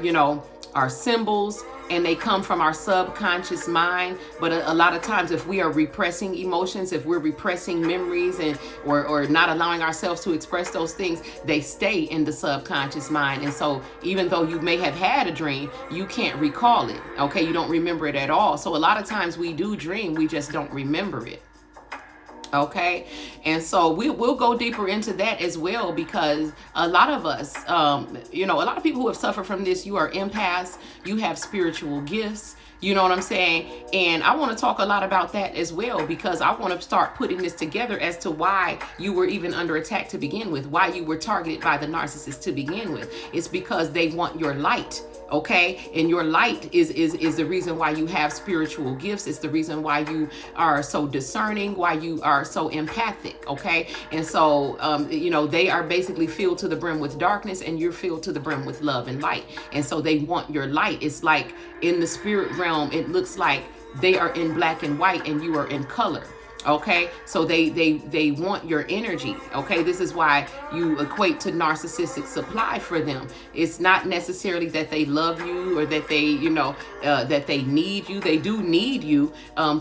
are symbols, and they come from our subconscious mind. But a lot of times, if we are repressing emotions, if we're repressing memories, and or not allowing ourselves to express those things, they stay in the subconscious mind. And so even though you may have had a dream, you can't recall it, okay? You don't remember it at all. So a lot of times we do dream, we just don't remember it. Okay, and so we'll go deeper into that as well, because a lot of us, a lot of people who have suffered from this, you are empaths, you have spiritual gifts, you know what I'm saying? And I want to talk a lot about that as well, because I want to start putting this together as to why you were even under attack to begin with, why you were targeted by the narcissist to begin with. It's because they want your light. Okay, and your light is the reason why you have spiritual gifts. It's the reason why you are so discerning, why you are so empathic. Okay, and so they are basically filled to the brim with darkness, and you're filled to the brim with love and light. And so they want your light. It's like in the spirit realm, it looks like they are in black and white, and you are in color. Okay, so they want your energy. Okay, this is why you equate to narcissistic supply for them. It's not necessarily that they love you or that they, that they need you. They do need you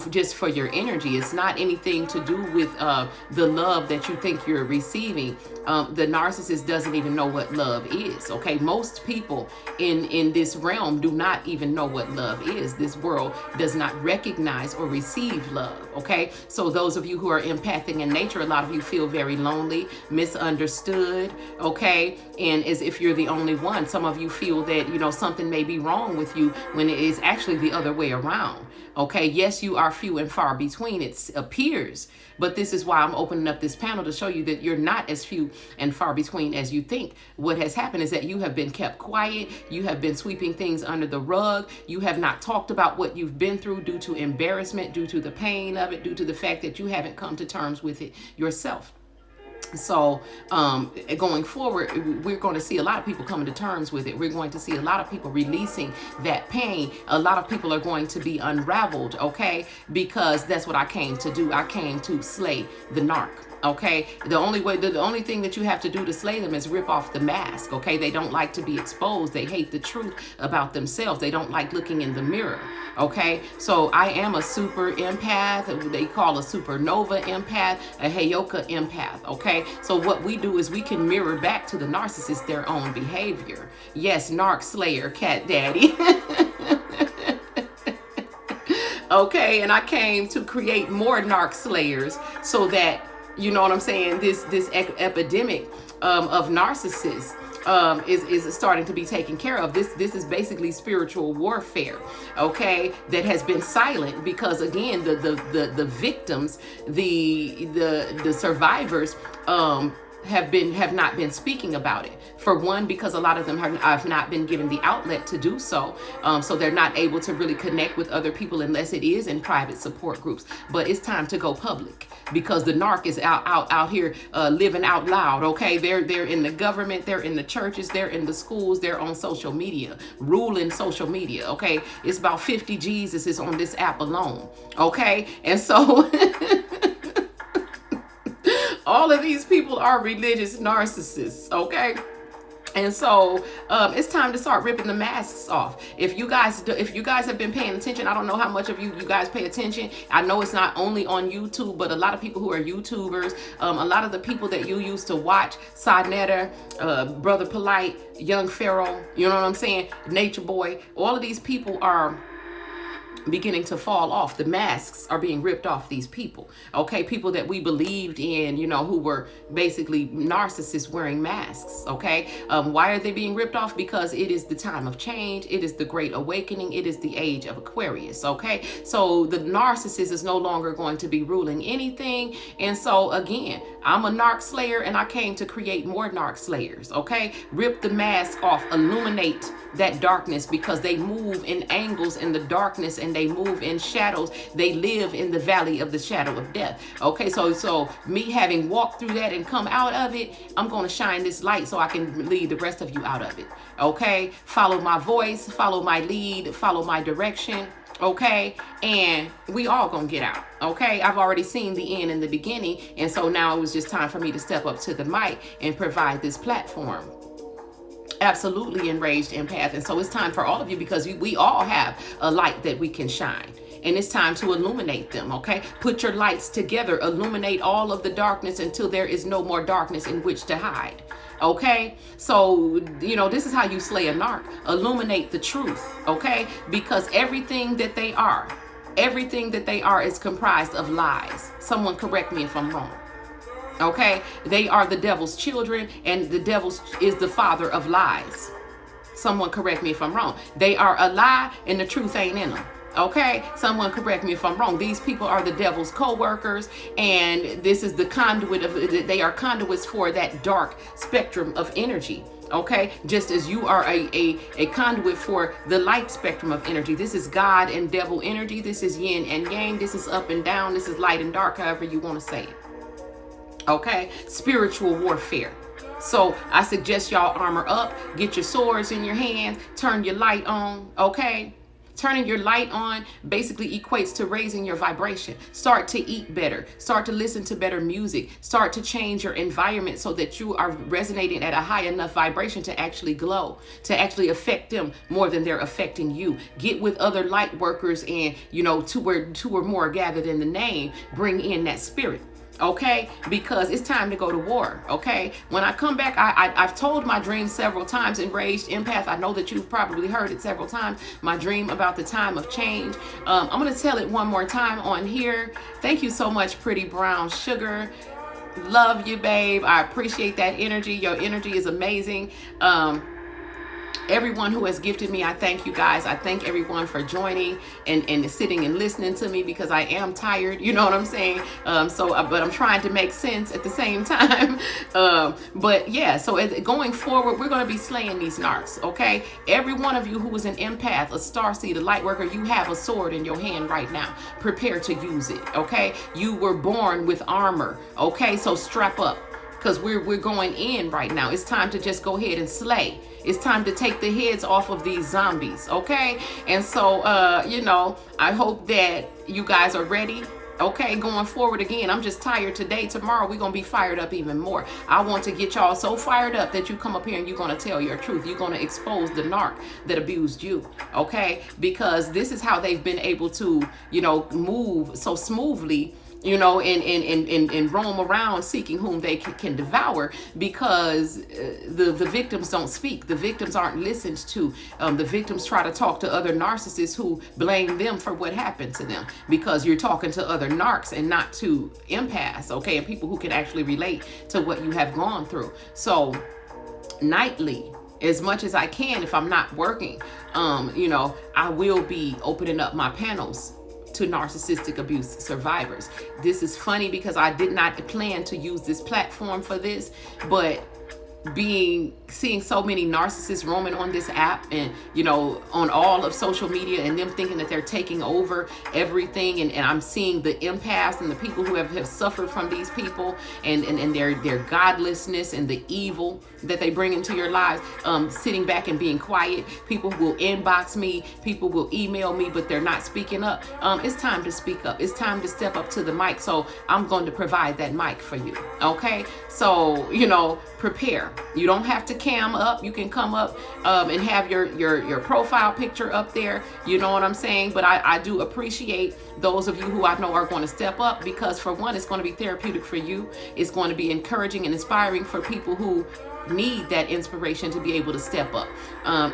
just for your energy. It's not anything to do with the love that you think you're receiving. The narcissist doesn't even know what love is. Okay, most people in this realm do not even know what love is. This world does not recognize or receive love. Okay, so those of you who are empathic in nature, a lot of you feel very lonely, misunderstood, okay? And as if you're the only one. Some of you feel that, something may be wrong with you when it is actually the other way around, okay? Yes, you are few and far between, it appears, but this is why I'm opening up this panel to show you that you're not as few and far between as you think. What has happened is that you have been kept quiet. You have been sweeping things under the rug. You have not talked about what you've been through due to embarrassment, due to the pain of it, due to the fact that you haven't come to terms with it yourself. So going forward, we're going to see a lot of people coming to terms with it. We're going to see a lot of people releasing that pain. A lot of people are going to be unraveled, okay? Because that's what I came to do. I came to slay the narc. Okay, the only thing that you have to do to slay them is rip off the mask. Okay, they don't like to be exposed. They hate the truth about themselves. They don't like looking in the mirror. Okay, so I am a super empath. They call a supernova empath, a Heyoka empath. Okay, so what we do is we can mirror back to the narcissist their own behavior. Yes, narc slayer, cat daddy. Okay, and I came to create more narc slayers so that, you know what I'm saying, this epidemic of narcissists is starting to be taken care of. This is basically spiritual warfare, okay, that has been silent because, again, the victims, the survivors have not been speaking about it. For one, because a lot of them have not been given the outlet to do so. So they're not able to really connect with other people unless it is in private support groups. But it's time to go public because the narc is out here living out loud. Okay, they're in the government, they're in the churches, they're in the schools, they're on social media, ruling social media. Okay, it's about 50 Jesuses on this app alone. Okay, and so all of these people are religious narcissists, okay? And so it's time to start ripping the masks off. If you guys have been paying attention, I don't know how much of you guys pay attention. I know it's not only on YouTube, but a lot of people who are YouTubers, a lot of the people that you used to watch, Sidnetter, Brother Polite, Young Pharaoh, you know what I'm saying, Nature Boy, all of these people are beginning to fall off. The masks are being ripped off these people, okay? People that we believed in, you know, who were basically narcissists wearing masks, okay? Why are they being ripped off? Because it is the time of change. It is the great awakening. It is the age of Aquarius, okay? So the narcissist is no longer going to be ruling anything. And so again, I'm a narc slayer and I came to create more narc slayers, okay? Rip the mask off, illuminate that darkness, because they move in angles in the darkness and they move in shadows. They live in the valley of the shadow of death. Okay, so me having walked through that and come out of it, I'm going to shine this light so I can lead the rest of you out of it. Okay, follow my voice, follow my lead, follow my direction. Okay, and we all gonna get out. Okay, I've already seen the end and the beginning, and so now it was just time for me to step up to the mic and provide this platform. Absolutely enraged empath. And so it's time for all of you, because we all have a light that we can shine, and it's time to illuminate them. Okay, put your lights together, illuminate all of the darkness until there is no more darkness in which to hide. Okay, so you know, this is how you slay a narc. Illuminate the truth. Okay, because everything that they are is comprised of lies. Someone correct me if I'm wrong. Okay, they are the devil's children, and the devil is the father of lies. Someone correct me if I'm wrong. They are a lie and the truth ain't in them. Okay, someone correct me if I'm wrong. These people are the devil's co-workers, and this is the conduit of, they are conduits for that dark spectrum of energy. Okay, just as you are a conduit for the light spectrum of energy. This is God and devil energy. This is yin and yang. This is up and down. This is light and dark, however you want to say it. Okay, spiritual warfare. So I suggest y'all armor up, get your swords in your hands, turn your light on. Okay, turning your light on basically equates to raising your vibration. Start to eat better, start to listen to better music, start to change your environment so that you are resonating at a high enough vibration to actually glow, to actually affect them more than they're affecting you. Get with other light workers, and you know, two or more gathered in the name, bring in that spirit. Okay, because it's time to go to war. Okay, when I come back, I've told my dream several times. Enraged empath, I know that you've probably heard it several times, my dream about the time of change. I'm going to tell it one more time on here. Thank you so much, pretty brown sugar. Love you, babe. I appreciate that energy. Your energy is amazing. Everyone who has gifted me, I thank you guys. I thank everyone for joining and sitting and listening to me, because I am tired, you know what I'm saying? But I'm trying to make sense at the same time. But yeah, so going forward, we're going to be slaying these narcs, okay? Every one of you who is an empath, a starseed, a light worker, you have a sword in your hand right now. Prepare to use it, okay? You were born with armor, okay? So strap up. because we're going in right now. It's time to just go ahead and slay. It's time to take the heads off of these zombies, okay? And so, I hope that you guys are ready. Okay, going forward again, I'm just tired today. Tomorrow, we're going to be fired up even more. I want to get y'all so fired up that you come up here and you're going to tell your truth. You're going to expose the narc that abused you, okay? Because this is how they've been able to, move so smoothly, and roam around seeking whom they can devour, because the victims don't speak. The victims aren't listened to. The victims try to talk to other narcissists who blame them for what happened to them, because you're talking to other narcs and not to empaths, okay, and people who can actually relate to what you have gone through. So nightly, as much as I can, if I'm not working, I will be opening up my panels to narcissistic abuse survivors. This is funny because I did not plan to use this platform for this, but seeing so many narcissists roaming on this app and on all of social media, and them thinking that they're taking over everything, and I'm seeing the empaths and the people who have suffered from these people and their godlessness and the evil that they bring into your lives, sitting back and being quiet. People will inbox me, people will email me, but they're not speaking up. It's time to speak up. It's time to step up to the mic. So I'm going to provide that mic for you. Okay, so prepare. You don't have to cam up. You can come up and have your profile picture up there. You know what I'm saying? But I do appreciate those of you who I know are going to step up, because for one, it's going to be therapeutic for you. It's going to be encouraging and inspiring for people who need that inspiration to be able to step up.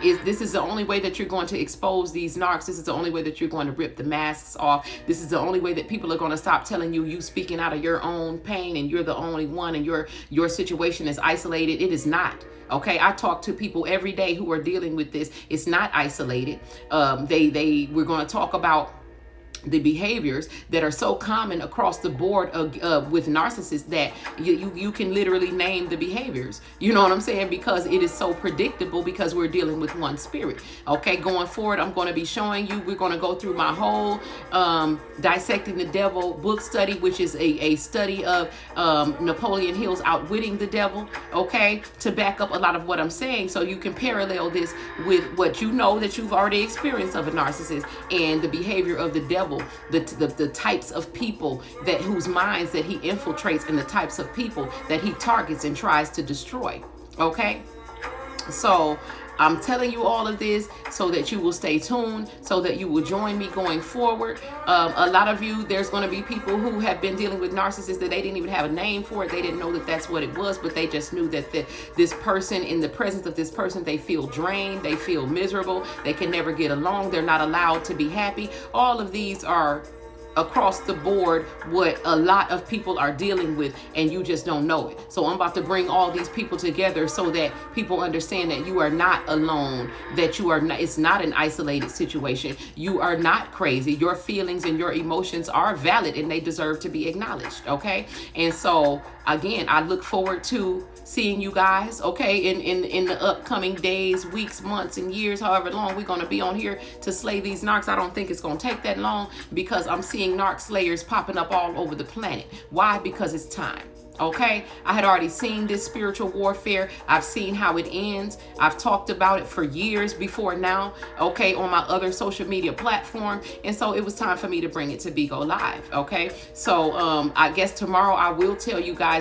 This is the only way that you're going to expose these narcs. This is the only way that you're going to rip the masks off. This is the only way that people are going to stop telling you speaking out of your own pain and you're the only one and your situation is isolated. It is not. Okay, I talk to people every day who are dealing with this. It's not isolated. We're going to talk about the behaviors that are so common across the board with narcissists that you can literally name the behaviors. You know what I'm saying? Because it is so predictable, because we're dealing with one spirit. Okay, going forward, I'm going to be showing you, we're going to go through my whole Dissecting the Devil book study, which is a study of Napoleon Hill's Outwitting the Devil, okay, to back up a lot of what I'm saying, so you can parallel this with what that you've already experienced of a narcissist and the behavior of the devil, the types of people whose minds that he infiltrates, and the types of people that he targets and tries to destroy. Okay, so I'm telling you all of this so that you will stay tuned, so that you will join me going forward. A lot of you, there's going to be people who have been dealing with narcissists that they didn't even have a name for it. They didn't know that that's what it was, but they just knew that this person, in the presence of this person, they feel drained, they feel miserable, they can never get along, they're not allowed to be happy. All of these are across the board what a lot of people are dealing with, and you just don't know it. So I'm about to bring all these people together so that people understand that you are not alone, that you are not, it's not an isolated situation. You are not crazy. Your feelings and your emotions are valid and they deserve to be acknowledged. Okay. And so again, I look forward to seeing you guys, okay, in the upcoming days, weeks, months, and years, however long we're going to be on here to slay these narcs. I don't think it's going to take that long, because I'm seeing narc slayers popping up all over the planet. Why? Because it's time. Okay, I had already seen this spiritual warfare. I've seen how it ends. I've talked about it for years before now, okay, on my other social media platform. And so it was time for me to bring it to Bigo Live. Okay, so I guess tomorrow I will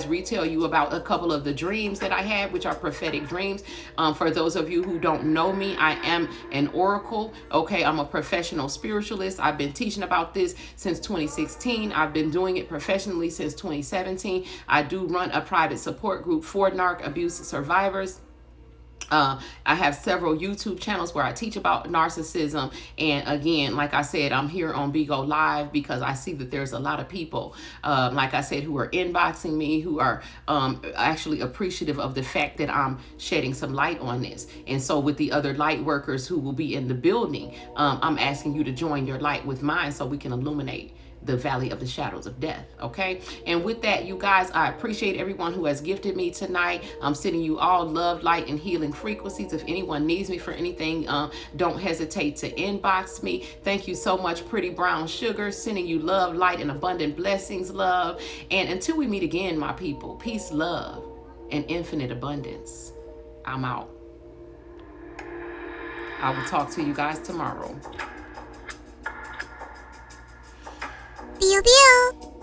retell you about a couple of the dreams that I had, which are prophetic dreams. For those of you who don't know me, I am an oracle. Okay, I'm a professional spiritualist. I've been teaching about this since 2016. I've been doing it professionally since 2017. I do run a private support group for narc abuse survivors. I have several YouTube channels where I teach about narcissism. And again, like I said, I'm here on Bigo Live because I see that there's a lot of people, like I said, who are inboxing me, who are actually appreciative of the fact that I'm shedding some light on this. And so with the other light workers who will be in the building, I'm asking you to join your light with mine so we can illuminate the valley of the shadows of death. Okay, and with that, you guys, I appreciate everyone who has gifted me tonight. I'm sending you all love, light, and healing frequencies. If anyone needs me for anything, don't hesitate to inbox me. Thank you so much, Pretty Brown Sugar. Sending you love, light, and abundant blessings, love. And until we meet again, my people, peace, love, and infinite abundance. I'm out. I will talk to you guys tomorrow. Pew pew.